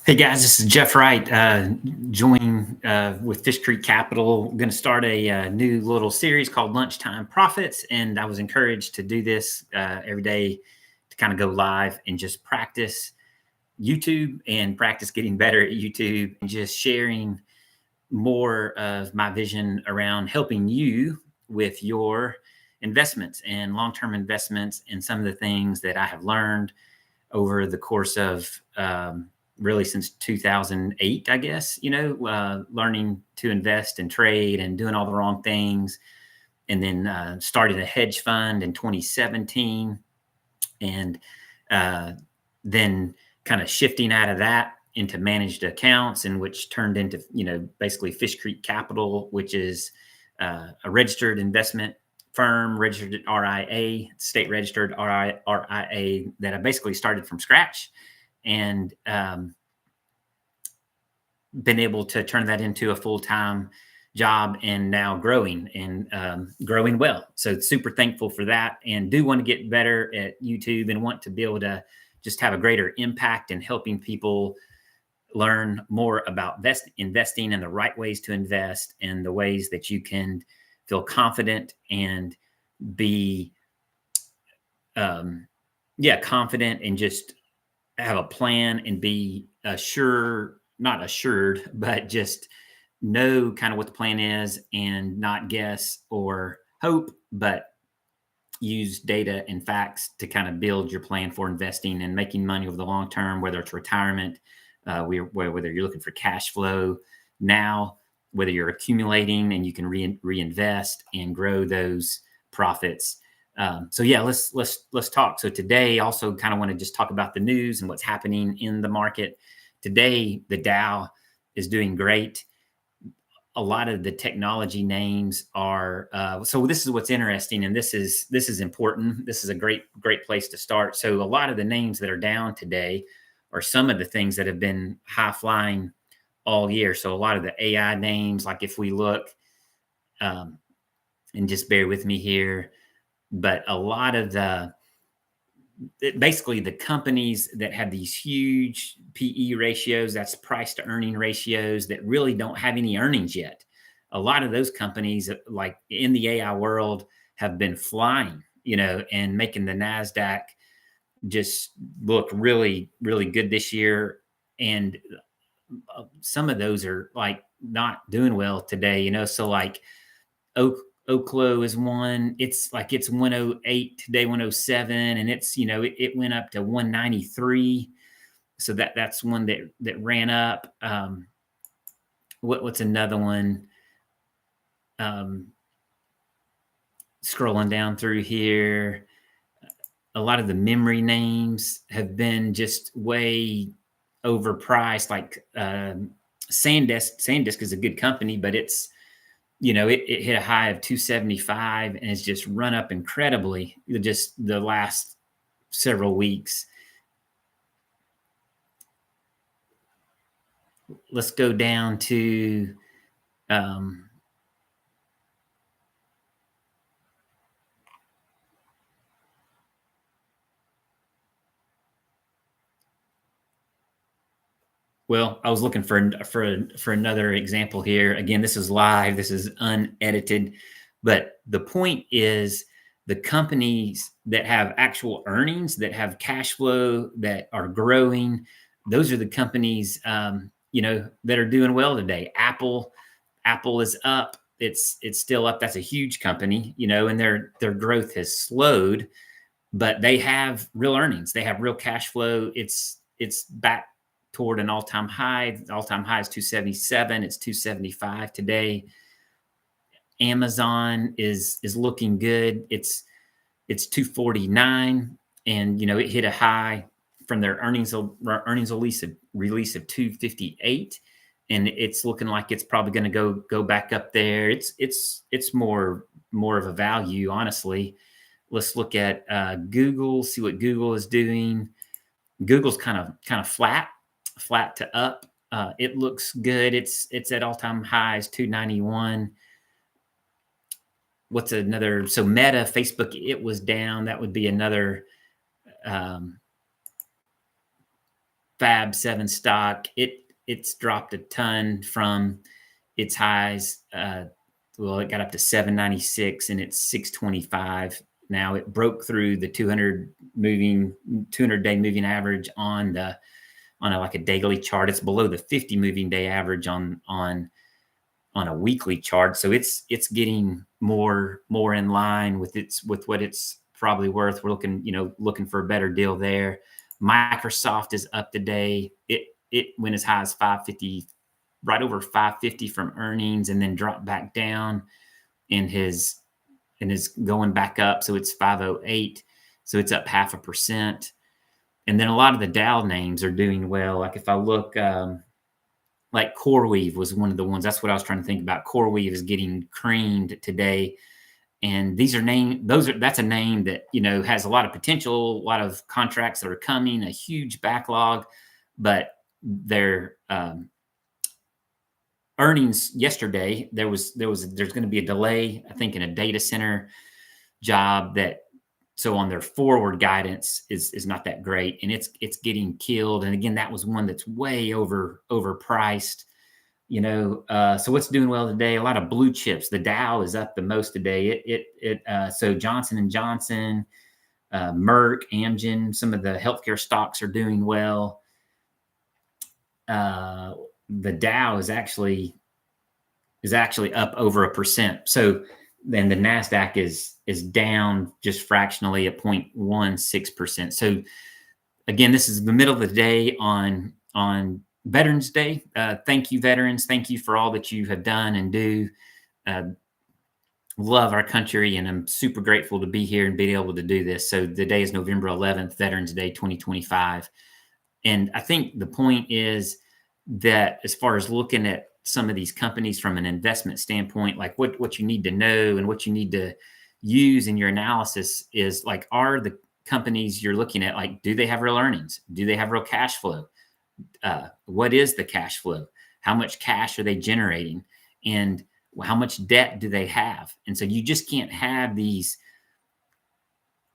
Hey guys, this is Jeff Wright, joining with Fish Creek Capital. I'm going to start a new little series called Lunchtime Profits, and I was encouraged to do this every day to kind of go live and just practice YouTube and practice getting better at YouTube and just sharing more of my vision around helping you with your investments and long-term investments and some of the things that I have learned over the course of really since 2008, I guess, learning to invest and trade and doing all the wrong things. And then started a hedge fund in 2017 and then kind of shifting out of that into managed accounts, and which turned into, basically Fish Creek Capital, which is a registered investment firm, registered at RIA, state registered RIA, that I basically started from scratch and been able to turn that into a full-time job and now growing and growing well. So super thankful for that, and do want to get better at YouTube and want to be able to just have a greater impact in helping people learn more about investing and the right ways to invest and the ways that you can feel confident and be confident and just have a plan and be not assured, but just know kind of what the plan is and not guess or hope, but use data and facts to kind of build your plan for investing and making money over the long term, whether it's retirement, whether you're looking for cash flow now, whether you're accumulating and you can reinvest and grow those profits. Let's talk. So today also kind of want to just talk about the news and what's happening in the market. Today, the Dow is doing great. A lot of the technology names are, so this is what's interesting, and this is important. This is a great place to start. So a lot of the names that are down today are some of the things that have been high flying all year. So a lot of the AI names, like if we look, and just bear with me here, but a lot of basically the companies that have these huge PE ratios, that's price to earning ratios, that really don't have any earnings yet. A lot of those companies, like in the AI world, have been flying, and making the NASDAQ just look really, really good this year. And some of those are like not doing well today, so like Oklo is one. It's 108 today, 107, and it's it went up to 193. So that's one that ran up. What's another one? Scrolling down through here, a lot of the memory names have been just way overpriced. Like SanDisk is a good company, but it's it hit a high of 275 and it's just run up incredibly just the last several weeks. Let's go down to well, I was looking for another example here. Again, this is live. This is unedited. But the point is, the companies that have actual earnings, that have cash flow, that are growing, those are the companies, that are doing well today. Apple is up. It's still up. That's a huge company, and their growth has slowed, but they have real earnings. They have real cash flow. It's back toward an all-time high. The all-time high is 277. It's 275 today. Amazon is looking good. It's 249, and it hit a high from their earnings release of 258, and it's looking like it's probably going to go back up there. It's more of a value, honestly. Let's look at Google. See what Google is doing. Google's kind of flat to up. It looks good. It's at all-time highs, 291. What's another? So Meta, Facebook, it was down. That would be another Fab 7 stock. It's dropped a ton from its highs. Well, it got up to 796 and it's 625 now. It broke through the 200-day moving average on like a daily chart. It's below the 50 moving day average on a weekly chart. So it's getting more in line with what it's probably worth. We're looking for a better deal there. Microsoft is up today. It went as high as 550, right over 550 from earnings, and then dropped back down and is going back up. So it's 508. So it's up 0.5%. And then a lot of the Dow names are doing well. Like if I look, like CoreWeave was one of the ones. That's what I was trying to think about. CoreWeave is getting creamed today. And that's a name that, has a lot of potential, a lot of contracts that are coming, a huge backlog, but their earnings yesterday, there's going to be a delay, I think, in a data center job so on their forward guidance is not that great, and it's getting killed. And again, that was one that's way overpriced. So what's doing well today? A lot of blue chips. The Dow is up the most today. So Johnson and Johnson, Merck, Amgen, some of the healthcare stocks are doing well. The Dow is actually up over 1%. So then the NASDAQ is down just fractionally at 0.16%. So again, this is the middle of the day on Veterans Day. Thank you, veterans. Thank you for all that you have done and do. Love our country, and I'm super grateful to be here and be able to do this. So the day is November 11th, Veterans Day 2025. And I think the point is that as far as looking at some of these companies from an investment standpoint, like what you need to know and what you need to use in your analysis is like, are the companies you're looking at, like, do they have real earnings? Do they have real cash flow? What is the cash flow? How much cash are they generating? And how much debt do they have? And so you just can't have these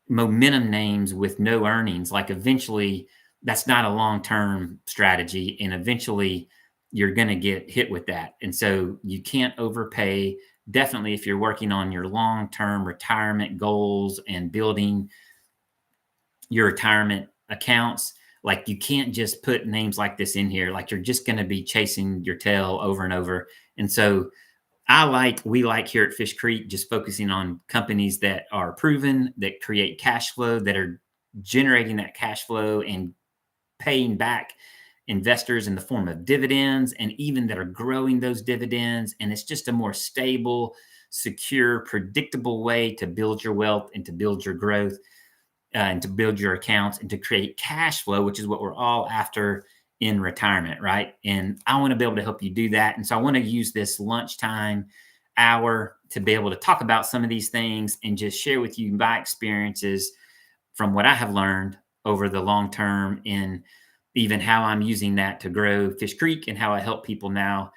momentum names with no earnings. Like eventually that's not a long-term strategy. And eventually you're going to get hit with that. And so you can't overpay. Definitely if you're working on your long-term retirement goals and building your retirement accounts, like you can't just put names like this in here. Like you're just going to be chasing your tail over and over. And so we like here at Fish Creek, just focusing on companies that are proven, that create cash flow, that are generating that cash flow and paying back investors in the form of dividends, and even that are growing those dividends. And it's just a more stable, secure, predictable way to build your wealth and to build your growth and to build your accounts and to create cash flow, which is what we're all after in retirement, right? And I want to be able to help you do that. And so I want to use this lunchtime hour to be able to talk about some of these things and just share with you my experiences from what I have learned over the long term, and even how I'm using that to grow Fish Creek and how I help people now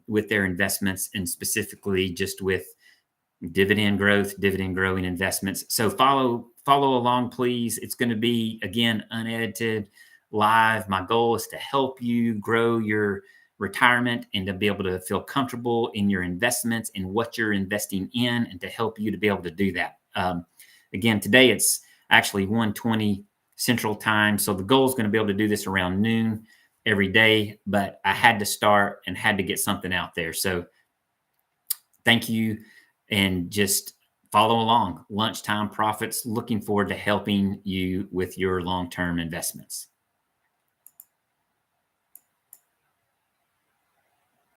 with their investments, and specifically just with dividend growing investments. So follow along, please. It's going to be, again, unedited, live. My goal is to help you grow your retirement and to be able to feel comfortable in your investments and what you're investing in, and to help you to be able to do that. Again, today it's actually 1:20 Central Time. So the goal is going to be able to do this around noon every day, but I had to start and had to get something out there. So thank you, and just follow along. Lunchtime Profits, looking forward to helping you with your long-term investments.